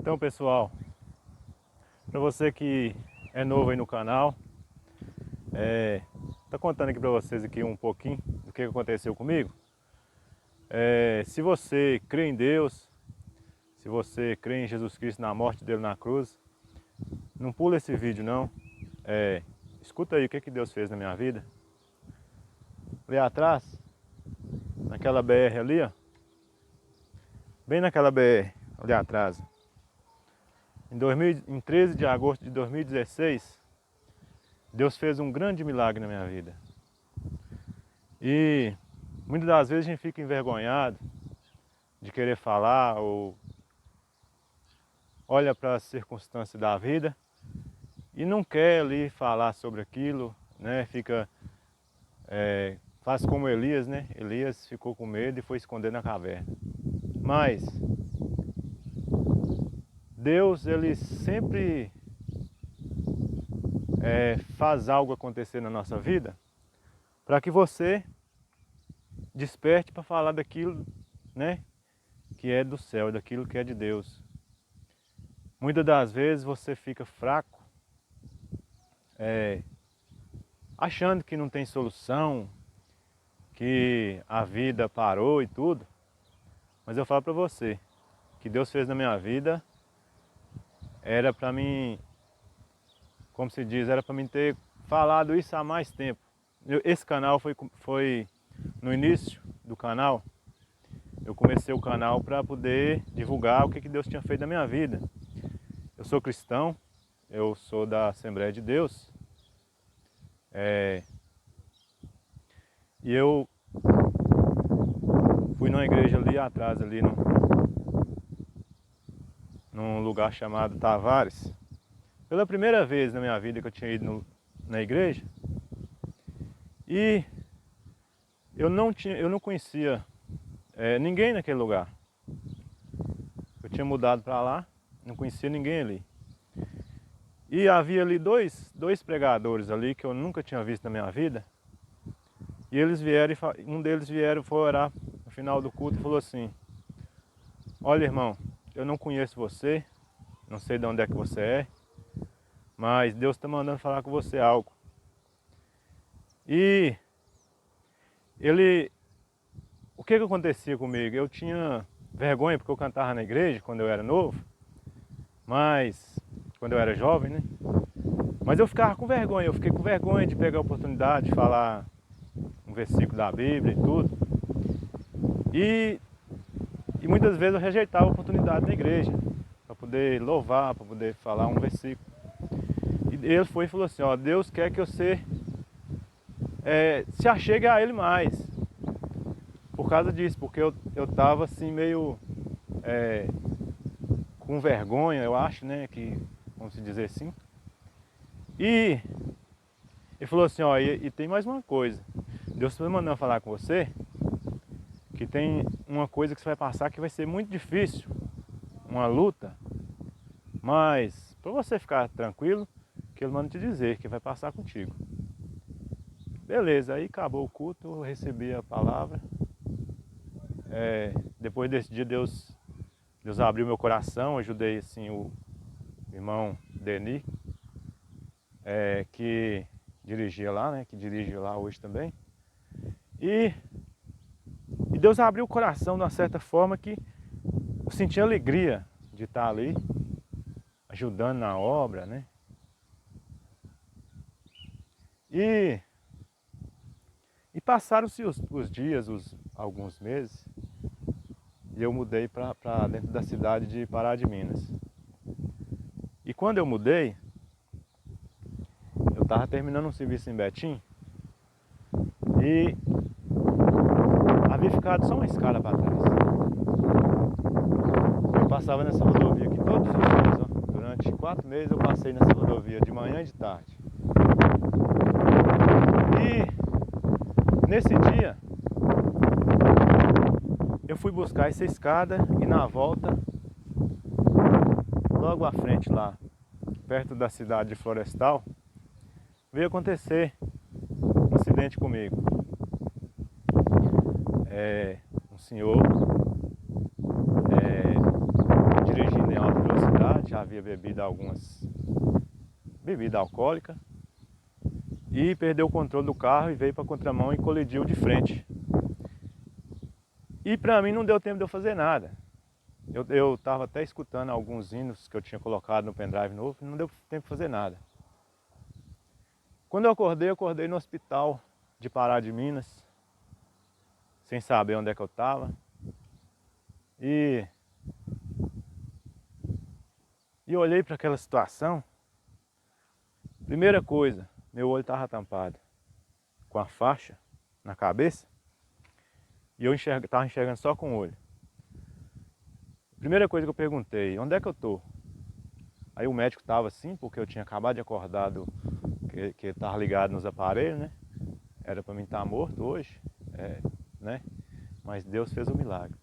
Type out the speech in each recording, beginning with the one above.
Então, pessoal, para você que é novo aí no canal, tá contando aqui para vocês aqui um pouquinho do que aconteceu comigo. Se você crê em Deus, se você crê em Jesus Cristo, na morte dele na cruz, não pula esse vídeo não. Escuta aí o que Deus fez na minha vida. Ali atrás, naquela BR ali, ó, bem naquela BR ali atrás, em 13 de agosto de 2016, Deus fez um grande milagre na minha vida. E muitas das vezes a gente fica envergonhado de querer falar ou olha para as circunstâncias da vida e não quer ali falar sobre aquilo, né? Faz como Elias, né? Elias ficou com medo e foi esconder na caverna. Mas Deus, ele sempre faz algo acontecer na nossa vida para que você desperte para falar daquilo, né, que é do céu, daquilo que é de Deus. Muitas das vezes você fica fraco, achando que não tem solução, que a vida parou e tudo. Mas eu falo para você, que Deus fez na minha vida era para mim, como se diz, era para mim ter falado isso há mais tempo. Esse canal foi no início do canal, eu comecei o canal para poder divulgar o que Deus tinha feito na minha vida. Eu sou cristão, eu sou da Assembleia de Deus, e eu fui numa igreja ali atrás, ali num lugar chamado Tavares. Pela primeira vez na minha vida que eu tinha ido na igreja, e eu não conhecia ninguém naquele lugar. Eu tinha mudado para lá, não conhecia ninguém ali. E havia ali dois pregadores ali que eu nunca tinha visto na minha vida. E eles vieram, um deles foi orar no final do culto e falou assim: olha, irmão, eu não conheço você, não sei de onde é que você é, mas Deus está mandando falar com você algo. E o que acontecia comigo? Eu tinha vergonha porque eu cantava na igreja quando eu era novo, mas quando eu era jovem, né? Mas eu ficava com vergonha, eu fiquei com vergonha de pegar a oportunidade de falar um versículo da Bíblia e tudo. E muitas vezes eu rejeitava a oportunidade na igreja para poder louvar, para poder falar um versículo. E ele foi e falou assim: ó, Deus quer que você se achegue a Ele mais. Por causa disso, porque eu estava assim meio com vergonha, eu acho, né, que, vamos dizer assim. E ele falou assim: ó, e tem mais uma coisa. Deus está mandando falar com você que tem uma coisa que você vai passar que vai ser muito difícil, uma luta, mas para você ficar tranquilo, que Ele manda te dizer que vai passar contigo. Beleza, aí acabou o culto, eu recebi a palavra. Depois desse dia Deus abriu meu coração, ajudei assim o irmão Denis, que dirigia lá, né, que dirige lá hoje também. E Deus abriu o coração de uma certa forma que eu senti alegria de estar ali, ajudando na obra, né? E passaram-se os dias, alguns meses, e eu mudei para dentro da cidade de Pará de Minas. E quando eu mudei, eu estava terminando um serviço em Betim e havia ficado só uma escada para trás. Eu passava nessa rodovia aqui todos os dias, ó. Durante 4 meses eu passei nessa rodovia de manhã e de tarde. E nesse dia eu fui buscar essa escada e na volta, logo à frente lá, perto da cidade de Florestal, veio acontecer um acidente comigo. Um senhor dirigindo em alta velocidade já havia bebido algumas bebidas alcoólicas e perdeu o controle do carro e veio para a contramão e colidiu de frente. E para mim não deu tempo de eu fazer nada. Eu estava até escutando alguns hinos que eu tinha colocado no pendrive novo e não deu tempo de fazer nada. Quando eu acordei no hospital de Pará de Minas, sem saber onde é que eu estava. E eu olhei para aquela situação. Primeira coisa, meu olho estava tampado com a faixa na cabeça e eu estava enxergando só com o olho. Primeira coisa que eu perguntei, onde é que eu tô? Aí o médico estava assim, porque eu tinha acabado de acordar que estava ligado nos aparelhos, né? Era para mim estar morto hoje, né? Mas Deus fez o milagre.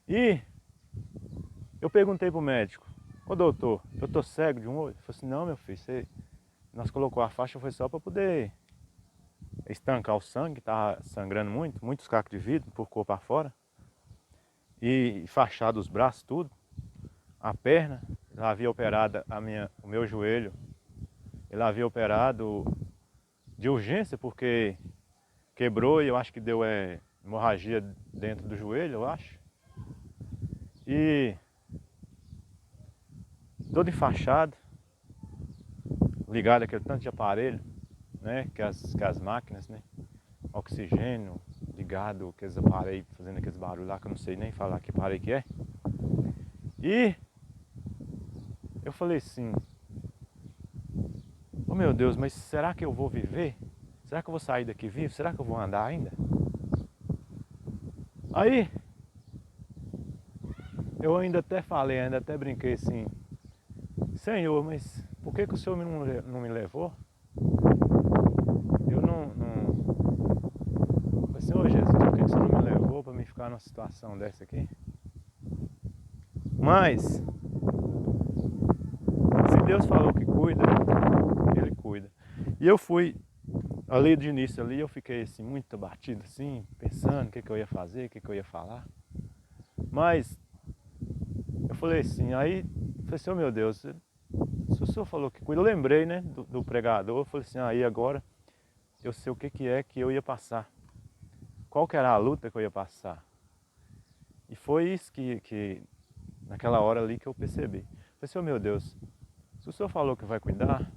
E eu perguntei pro médico, ô doutor, eu tô cego de um olho? Ele falou assim, não meu filho, nós colocou a faixa foi só para poder estancar o sangue, estava sangrando muito, muitos cacos de vidro por corpo para fora. E fachado os braços, tudo. A perna, ele havia operado o meu joelho. Ele havia operado de urgência porque quebrou e eu acho que deu hemorragia dentro do joelho, eu acho. E todo enfaixado, ligado àquele tanto de aparelho, né? Que as máquinas, né? Oxigênio, ligado, aqueles aparelhos fazendo aqueles barulhos lá que eu não sei nem falar que aparelho que é. E eu falei assim, oh meu Deus, mas será que eu vou viver? Será que eu vou sair daqui vivo? Será que eu vou andar ainda? Aí eu ainda até falei, ainda até brinquei assim, Senhor, mas por que o Senhor não me levou? Eu não... Falei, Senhor Jesus, por que o Senhor não me levou para me ficar numa situação dessa aqui? Mas, se Deus falou que cuida, Ele cuida. E eu fui, ali de início ali, eu fiquei assim, muito abatido assim, pensando o que eu ia fazer, o que eu ia falar. Mas, eu falei assim, aí, falei assim, oh meu Deus, se o Senhor falou que cuida, eu lembrei, né, do pregador, eu falei assim, aí agora eu sei o que é que eu ia passar. Qual que era a luta que eu ia passar. E foi isso que naquela hora ali que eu percebi. Eu falei assim, oh meu Deus, se o Senhor falou que vai cuidar,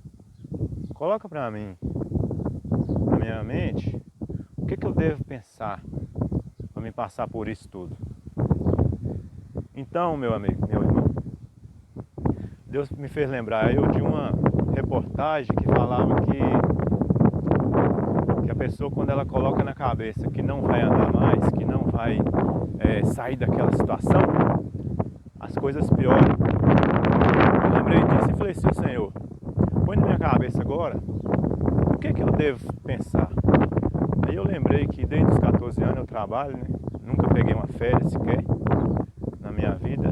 coloca para mim, na minha mente, o que eu devo pensar para me passar por isso tudo. Então, meu amigo, meu irmão, Deus me fez lembrar eu de uma reportagem que falava que a pessoa, quando ela coloca na cabeça que não vai andar mais, que não vai sair daquela situação, as coisas pioram. Eu lembrei disso e falei assim, Senhor, põe na minha cabeça agora, o que eu devo pensar? Aí eu lembrei que desde os 14 anos eu trabalho, né? Nunca peguei uma férias sequer na minha vida.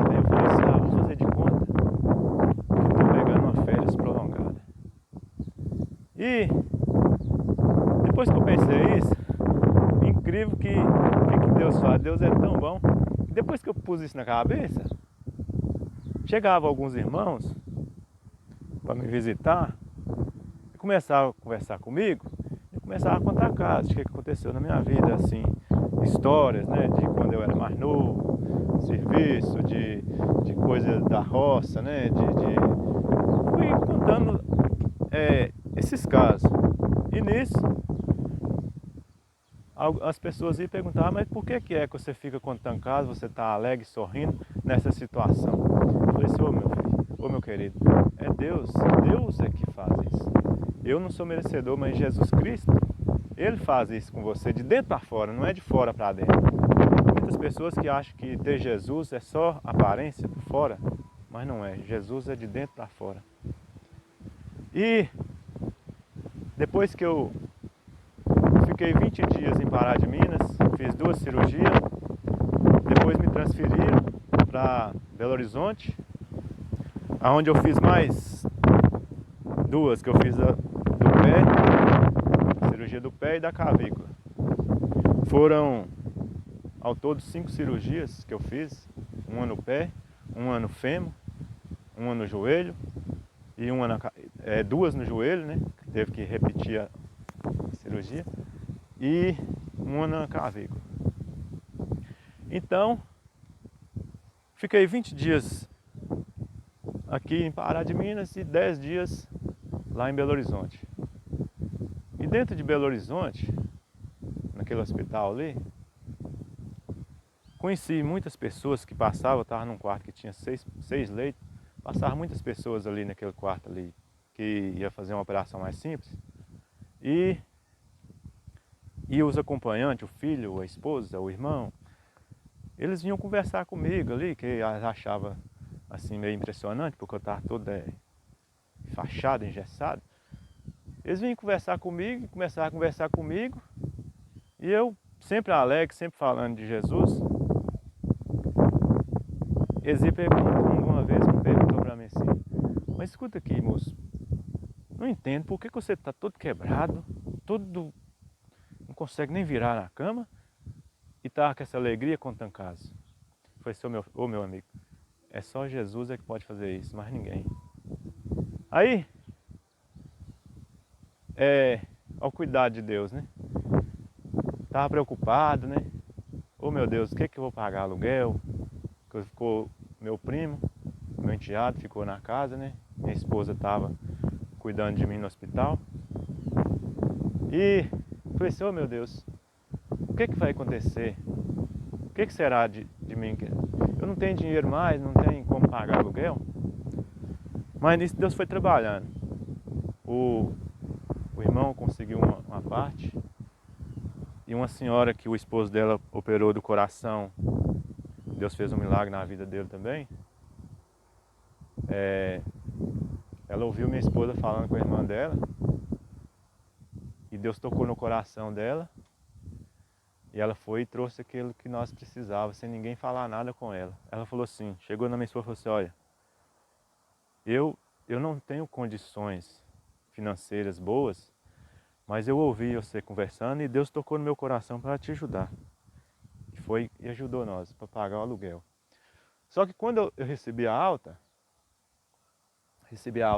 Aí eu falei assim, vou fazer de conta que eu estou pegando uma férias prolongada. E depois que eu pensei isso, incrível que Deus faz, Deus é tão bom. E depois que eu pus isso na cabeça, chegavam alguns irmãos para me visitar e começavam a conversar comigo e começavam a contar casos, o que aconteceu na minha vida, assim, histórias, né, de quando eu era mais novo, serviço, de coisa da roça, né, fui contando esses casos. E nisso as pessoas iam perguntar, mas por que é que você fica contando casos, você está alegre, sorrindo nessa situação? Eu falei assim, ô meu filho, ô meu querido, é Deus é que faz isso. Eu não sou merecedor, mas Jesus Cristo, Ele faz isso com você de dentro para fora, não é de fora para dentro. Muitas pessoas que acham que ter Jesus é só aparência por fora, mas não é. Jesus é de dentro para fora. E depois que eu fiquei 20 dias em Pará de Minas, fiz 2 cirurgias, depois me transferiram para Belo Horizonte, onde eu fiz mais 2, que eu fiz do pé, cirurgia do pé e da clavícula. Foram ao todo 5 cirurgias que eu fiz, uma no pé, uma no fêmur, uma no joelho e duas no joelho, né? Teve que repetir a cirurgia, e uma na clavícula. Então, fiquei 20 dias aqui em Pará de Minas e 10 dias lá em Belo Horizonte. E dentro de Belo Horizonte, naquele hospital ali, conheci muitas pessoas que passavam. Eu estava num quarto que tinha seis leitos, passavam muitas pessoas ali naquele quarto ali, que ia fazer uma operação mais simples, e os acompanhantes, o filho, a esposa, o irmão, eles vinham conversar comigo ali, que achava assim meio impressionante, porque eu estava todo fachado, engessado. Eles vinham conversar comigo, começaram a conversar comigo, e eu sempre alegre, sempre falando de Jesus. Eles uma vez me perguntou para mim assim: mas escuta aqui, moço, não entendo por que você está todo quebrado, todo, não consegue nem virar na cama e está com essa alegria contando caso. Foi meu amigo, é só Jesus que pode fazer isso, mais ninguém. Aí, ao cuidado de Deus, né? Tava preocupado, né? Oh meu Deus, o que eu vou pagar aluguel? Ficou meu primo, meu enteado ficou na casa, né? Minha esposa estava cuidando de mim no hospital. E falei assim: oh meu Deus, o que vai acontecer? O que será de mim? Eu não tenho dinheiro mais, não tenho como pagar aluguel. Mas nisso Deus foi trabalhando. O irmão conseguiu uma parte, e uma senhora que o esposo dela operou do coração, Deus fez um milagre na vida dele também. Ela ouviu minha esposa falando com a irmã dela, e Deus tocou no coração dela, e ela foi e trouxe aquilo que nós precisávamos, sem ninguém falar nada com ela. Ela falou assim, chegou na minha esposa e falou assim: olha, eu não tenho condições financeiras boas, mas eu ouvi você conversando e Deus tocou no meu coração para te ajudar. E ajudou nós para pagar o aluguel. Só que quando eu recebi a alta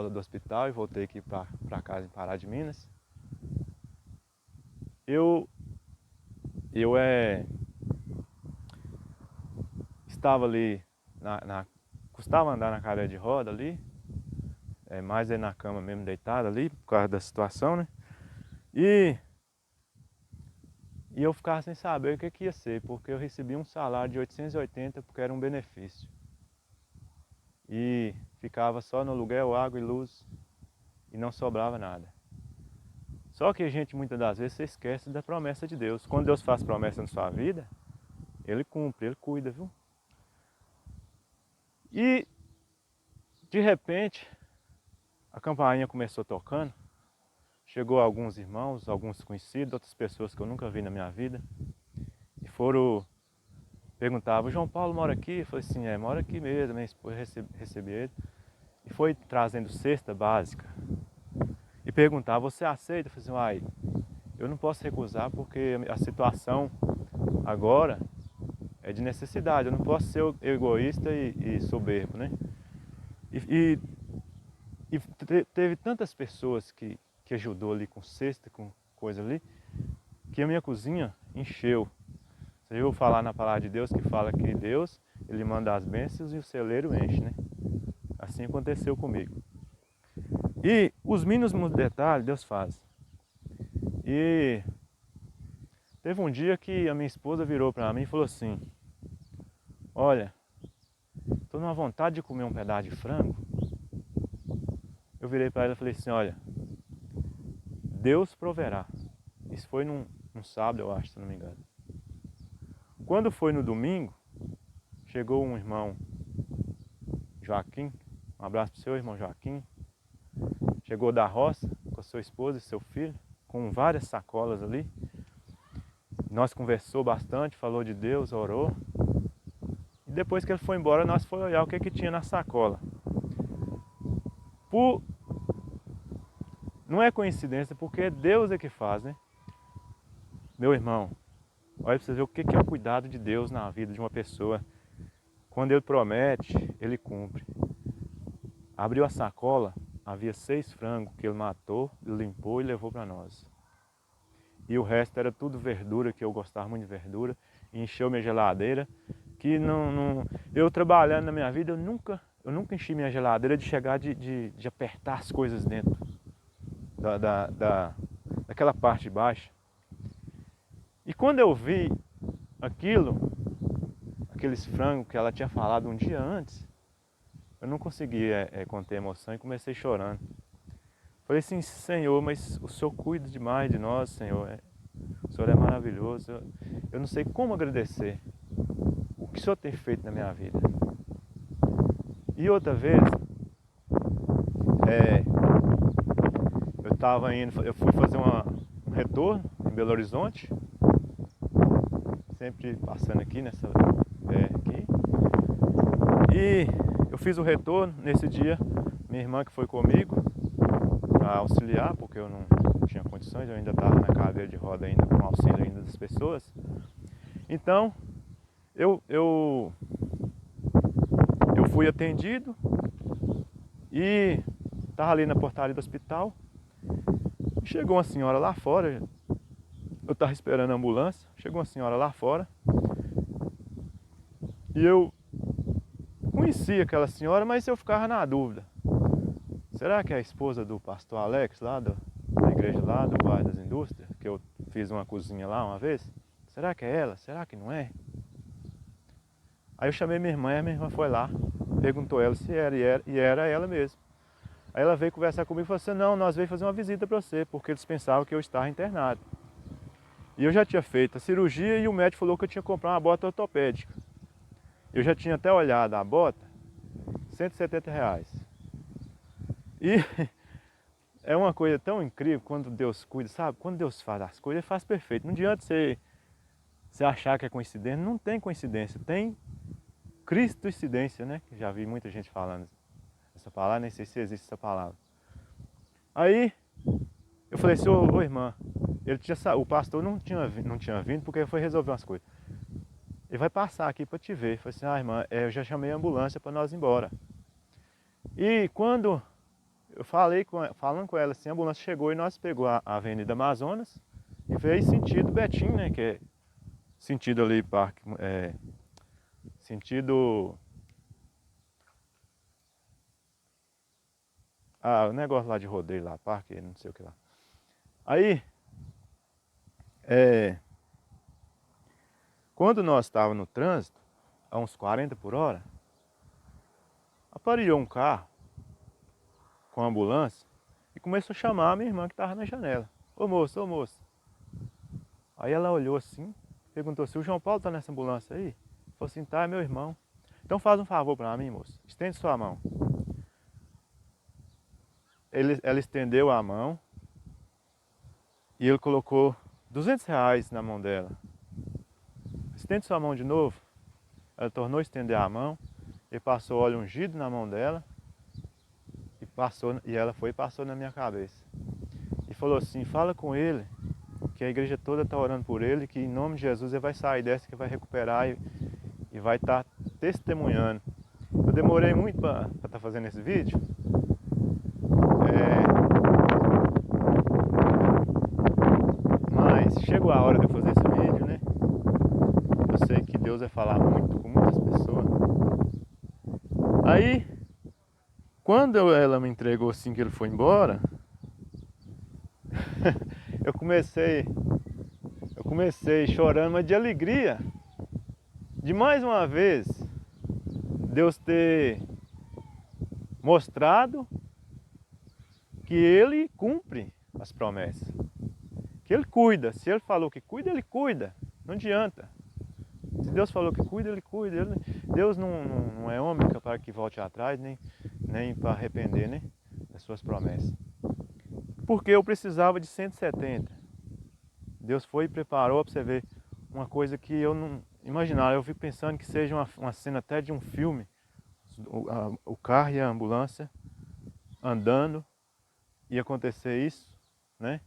do hospital e voltei aqui para casa em Pará de Minas, eu estava ali, custava andar na cadeira de roda ali, mais na cama mesmo, deitado ali, por causa da situação, né? E eu ficava sem saber o que ia ser, porque eu recebi um salário de 880 porque era um benefício. E ficava só no aluguel, água e luz, e não sobrava nada. Só que a gente muitas das vezes se esquece da promessa de Deus. Quando Deus faz promessa na sua vida, Ele cumpre, Ele cuida, viu? E de repente a campainha começou tocando. Chegou alguns irmãos, alguns conhecidos, outras pessoas que eu nunca vi na minha vida, e perguntavam: João Paulo mora aqui? Eu falei assim: mora aqui mesmo. Minha esposa recebi ele, e foi trazendo cesta básica, e perguntava: você aceita? Eu falei assim: eu não posso recusar, porque a situação agora é de necessidade, eu não posso ser egoísta e soberbo, né? E teve tantas pessoas que ajudou ali com cesta, com coisa ali, que a minha cozinha encheu. Você já ouviu falar na palavra de Deus que fala que Deus, Ele manda as bênçãos e o celeiro enche, né? Assim aconteceu comigo. E os mínimos detalhes Deus faz. E teve um dia que a minha esposa virou para mim e falou assim: olha, estou numa vontade de comer um pedaço de frango. Eu virei para ela e falei assim: olha, Deus proverá. Isso foi num sábado, eu acho, se não me engano. Quando foi no domingo, chegou um irmão, Joaquim, um abraço para o seu irmão Joaquim. Chegou da roça com a sua esposa e seu filho, com várias sacolas ali. Nós conversou bastante, falou de Deus, orou. E depois que ele foi embora, nós fomos olhar o que tinha na sacola. Não é coincidência, porque Deus é que faz, né? Meu irmão, olha para você ver o que é o cuidado de Deus na vida de uma pessoa. Quando Ele promete, Ele cumpre. abriu a sacola, havia 6 frangos que ele matou, limpou e levou para nós. E o resto era tudo verdura, que eu gostava muito de verdura, e encheu minha geladeira, que eu trabalhando na minha vida, eu nunca enchi minha geladeira de chegar de apertar as coisas dentro daquela parte de baixo. E quando eu vi aqueles frangos que ela tinha falado um dia antes, eu não consegui conter a emoção e comecei chorando. Falei assim, Senhor, mas o Senhor cuida demais de nós, Senhor. O Senhor é maravilhoso. Eu não sei como agradecer o que o Senhor tem feito na minha vida. E outra vez, eu fui fazer um retorno em Belo Horizonte, sempre passando aqui aqui. E eu fiz o retorno nesse dia, minha irmã que foi comigo para auxiliar, porque eu não tinha condições, eu ainda estava na cadeira de roda ainda com auxílio ainda das pessoas. Então, eu fui atendido e estava ali na portaria do hospital. Chegou uma senhora lá fora, eu estava esperando a ambulância, chegou uma senhora lá fora e eu conhecia aquela senhora, mas eu ficava na dúvida. Será que é a esposa do pastor Alex, lá da igreja lá do bairro das Indústrias, que eu fiz uma cozinha lá uma vez? Será que é ela? Será que não é? Aí eu chamei minha irmã e a minha irmã foi lá, perguntou ela se era, e era ela mesmo. Aí ela veio conversar comigo e falou assim, não, nós veio fazer uma visita para você, porque eles pensavam que eu estava internado. E eu já tinha feito a cirurgia e o médico falou que eu tinha que comprar uma bota ortopédica. Eu já tinha até olhado a bota, R$ 170. E é uma coisa tão incrível quando Deus cuida, sabe? Quando Deus faz as coisas, Ele faz perfeito. Não adianta você achar que é coincidência, não tem coincidência, tem cristoincidência, né? Já vi muita gente falando essa palavra, nem sei se existe essa palavra. Aí eu falei assim, ô irmã, o pastor não tinha vindo porque foi resolver umas coisas. Ele vai passar aqui para te ver. Eu falei assim, irmã, eu já chamei a ambulância para nós ir embora. E quando eu falando com ela assim, a ambulância chegou e nós pegou a Avenida Amazonas e veio sentido Betim, né? Que é sentido ali, sentido... o negócio lá de rodeio lá, parque, não sei o que lá. Aí, quando nós estávamos no trânsito, a uns 40 por hora, aparelhou um carro com a ambulância e começou a chamar a minha irmã que estava na janela. Ô moço, ô moço. Aí ela olhou assim, perguntou se o João Paulo está nessa ambulância aí. Falou assim, tá, é meu irmão. Então faz um favor para mim, moço. Estende sua mão. Ela estendeu a mão e ele colocou R$ 200 na mão dela. Estende sua mão de novo. Ela tornou a estender a mão. Ele passou óleo ungido na mão dela. E ela foi e passou na minha cabeça. E falou assim, fala com ele, que a igreja toda está orando por ele, que em nome de Jesus ele vai sair dessa, que vai recuperar e vai estar testemunhando. Eu demorei muito para estar fazendo esse vídeo. Mas chegou a hora de eu fazer esse vídeo, né? Eu sei que Deus vai falar muito com muitas pessoas. Aí, quando ela me entregou assim que ele foi embora, eu comecei chorando, mas de alegria, de mais uma vez Deus ter mostrado que Ele cumpre as promessas, que Ele cuida. Se Ele falou que cuida, Ele cuida, não adianta. Se Deus falou que cuida, Ele cuida. Deus não é homem para que volte atrás, nem para arrepender, né, das suas promessas. Porque eu precisava de 170. Deus foi e preparou para você ver uma coisa que eu não imaginava. Eu fico pensando que seja uma cena até de um filme. O carro e a ambulância andando e acontecer isso, né?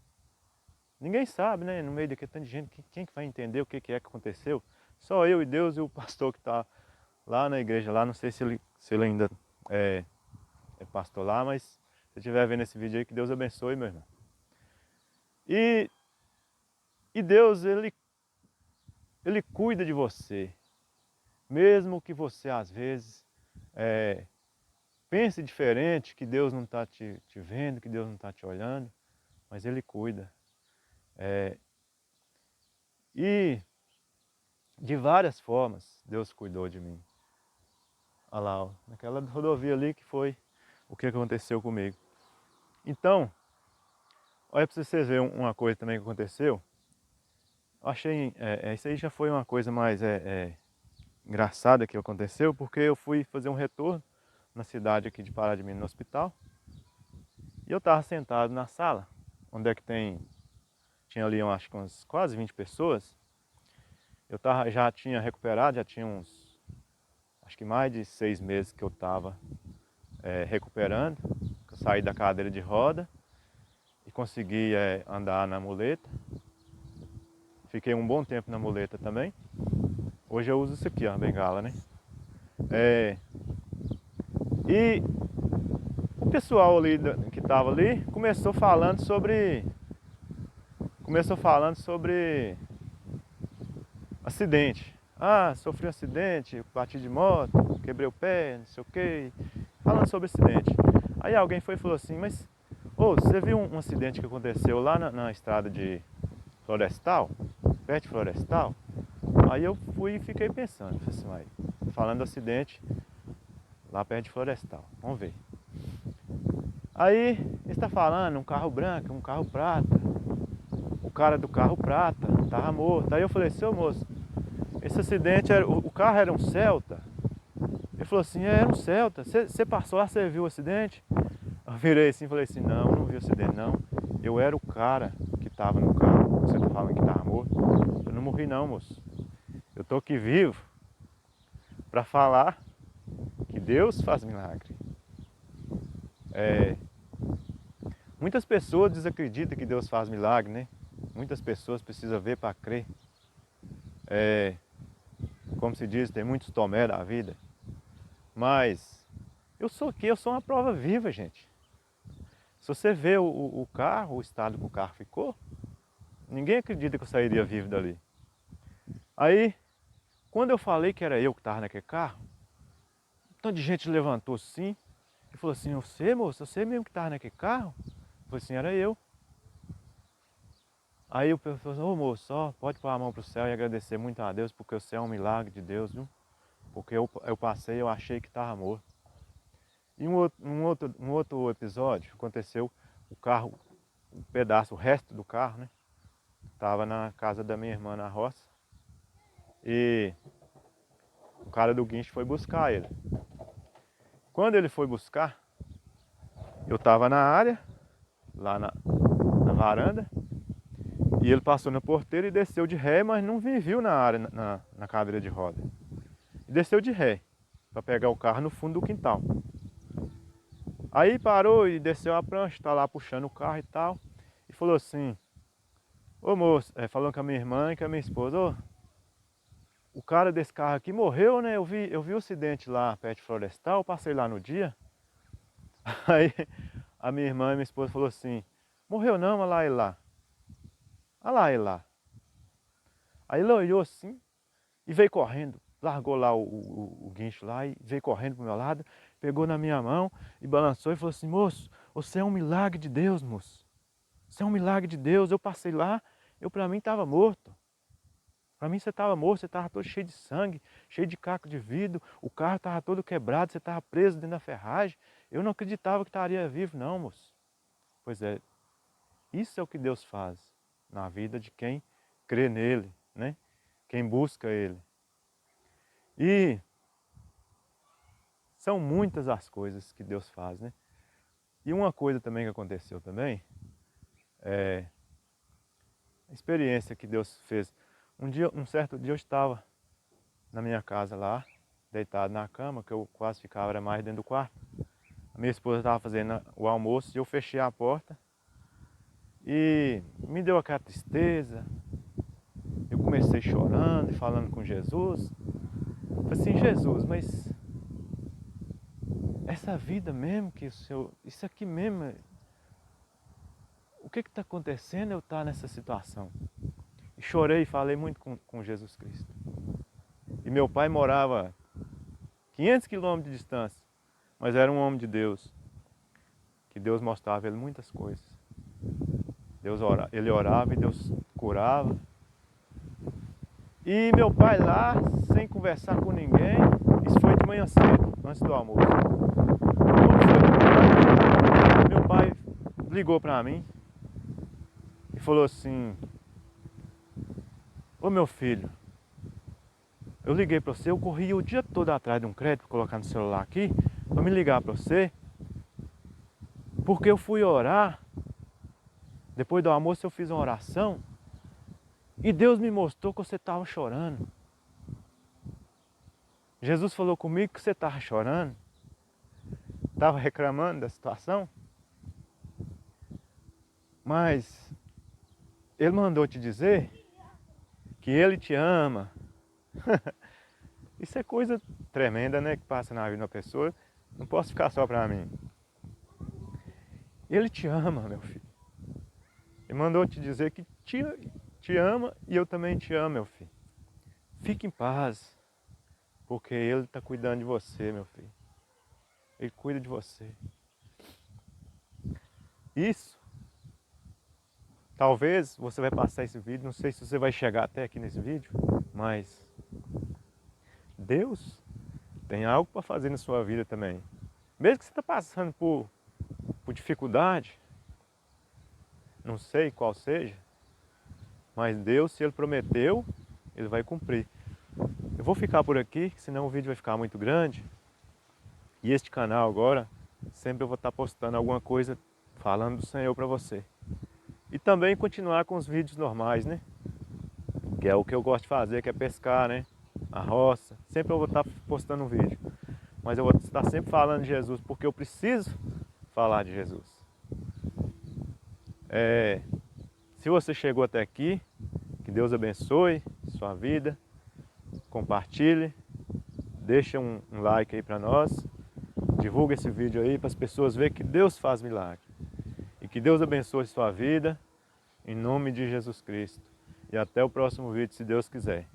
Ninguém sabe, né? No meio daquele tanto de gente, quem que vai entender o que é que aconteceu? Só eu e Deus e o pastor que está lá na igreja, lá, não sei se ele ainda é é pastor lá, mas se você estiver vendo esse vídeo aí, que Deus abençoe, meu irmão. E, e Deus, Ele cuida de você. Mesmo que você, às vezes, pense diferente, que Deus não está te vendo, que Deus não está te olhando, mas Ele cuida. E de várias formas, Deus cuidou de mim. Olha lá, ó, naquela rodovia ali que foi o que aconteceu comigo. Então, olha para vocês verem uma coisa também que aconteceu. Eu achei, isso aí já foi uma coisa mais engraçada que aconteceu, porque eu fui fazer um retorno na cidade aqui de Pará de Minas, no hospital. E eu estava sentado na sala, onde é que tinha ali, eu acho que umas quase 20 pessoas. Já tinha recuperado, já tinha acho que mais de 6 meses que eu estava recuperando. Eu saí da cadeira de roda e consegui andar na muleta. Fiquei um bom tempo na muleta também. Hoje eu uso isso aqui, ó, a bengala, né? E o pessoal ali que estava ali começou falando sobre acidente. Ah, sofri um acidente, bati de moto, quebrei o pé, não sei o quê. Falando sobre acidente. Aí alguém foi e falou assim, mas você viu um acidente que aconteceu lá na estrada de Florestal? Perto de Florestal? Aí eu fui e fiquei pensando, falei assim, falando do acidente lá perto de Florestal, vamos ver. Aí ele está falando, um carro branco, um carro prata. O cara do carro prata estava morto. Aí eu falei, seu moço, esse acidente, o carro era um Celta? Ele falou assim, era um Celta. Você passou lá, você viu o acidente? Eu virei assim e falei assim, não vi o acidente não. Eu era o cara que estava no carro. Você está falando que estava morto? Eu não morri não, moço. Eu estou aqui vivo para falar que Deus faz milagre. Muitas pessoas desacreditam que Deus faz milagre, né? Muitas pessoas precisam ver para crer. Como se diz, tem muitos tomé da vida. Mas eu sou aqui, eu sou uma prova viva, gente. Se você vê o carro, o estado que o carro ficou, ninguém acredita que eu sairia vivo dali. Aí, quando eu falei que era eu que estava naquele carro, um tanto de gente levantou assim e falou assim, você, moço, você mesmo que estava naquele carro? Eu falei assim, era eu. Aí o pessoal falou, ô moço, ó, pode pôr a mão pro céu e agradecer muito a Deus, porque o céu é um milagre de Deus, viu? Porque eu passei, eu achei que estava morto. E um outro episódio aconteceu, o carro, um pedaço, o resto do carro, né? Estava na casa da minha irmã na roça. E o cara do guincho foi buscar ele. Quando ele foi buscar, eu estava na área, lá na varanda, e ele passou na porteira e desceu de ré, mas não me viu na área, na cadeira de roda. E desceu de ré, para pegar o carro no fundo do quintal. Aí parou e desceu a prancha, tá lá puxando o carro e tal, e falou assim, ô moço, falando com a minha irmã e com a minha esposa, ô, o cara desse carro aqui morreu, né? Eu vi o acidente lá perto de Florestal, eu passei lá no dia. Aí a minha irmã e minha esposa falou assim, morreu não, olha lá ele lá. Olha lá ele lá. Aí ele olhou assim e veio correndo, largou lá o guincho lá e veio correndo pro meu lado, pegou na minha mão e balançou e falou assim, moço, você é um milagre de Deus, moço. Você é um milagre de Deus, eu passei lá, para mim estava morto. Para mim você estava morto, você estava todo cheio de sangue, cheio de caco de vidro, o carro estava todo quebrado, você estava preso dentro da ferragem. Eu não acreditava que estaria vivo não, moço. Pois é, isso é o que Deus faz na vida de quem crê nele, né? Quem busca ele. E são muitas as coisas que Deus faz, né? E uma coisa também que aconteceu também, a experiência que Deus fez. Um certo dia eu estava na minha casa lá, deitado na cama, que eu quase ficava era mais dentro do quarto. A minha esposa estava fazendo o almoço e eu fechei a porta e me deu aquela tristeza. Eu comecei chorando e falando com Jesus. Falei assim, Jesus, mas essa vida mesmo que o Senhor, isso aqui mesmo, o que está acontecendo eu estar nessa situação? E chorei e falei muito com Jesus Cristo. E meu pai morava 500 quilômetros de distância, mas era um homem de Deus, que Deus mostrava a ele muitas coisas. Ele orava e Deus curava. E meu pai lá, sem conversar com ninguém, isso foi de manhã cedo, antes do almoço. Quando foi de manhã, meu pai ligou para mim e falou assim: ô meu filho, eu liguei para você, eu corri o dia todo atrás de um crédito, colocar no celular aqui, para me ligar para você, porque eu fui orar, depois do almoço eu fiz uma oração, e Deus me mostrou que você estava chorando. Jesus falou comigo que você estava chorando, estava reclamando da situação, mas Ele mandou te dizer que Ele te ama. Isso é coisa tremenda, né? Que passa na vida de uma pessoa. Não posso ficar só para mim. Ele te ama, meu filho. Ele mandou te dizer que te ama e eu também te amo, meu filho. Fique em paz, porque Ele está cuidando de você, meu filho. Ele cuida de você. Isso, talvez você vai passar esse vídeo, não sei se você vai chegar até aqui nesse vídeo, mas Deus tem algo para fazer na sua vida também. Mesmo que você está passando por dificuldade, não sei qual seja, mas Deus, se Ele prometeu, Ele vai cumprir. Eu vou ficar por aqui, senão o vídeo vai ficar muito grande. E este canal agora, sempre eu vou estar postando alguma coisa falando do Senhor para você. E também continuar com os vídeos normais, né? Que é o que eu gosto de fazer, que é pescar, né? A roça. Sempre eu vou estar postando um vídeo. Mas eu vou estar sempre falando de Jesus, porque eu preciso falar de Jesus. Se você chegou até aqui, que Deus abençoe sua vida. Compartilhe. Deixa um like aí para nós. Divulga esse vídeo aí para as pessoas verem que Deus faz milagre. E que Deus abençoe sua vida, em nome de Jesus Cristo. E até o próximo vídeo, se Deus quiser.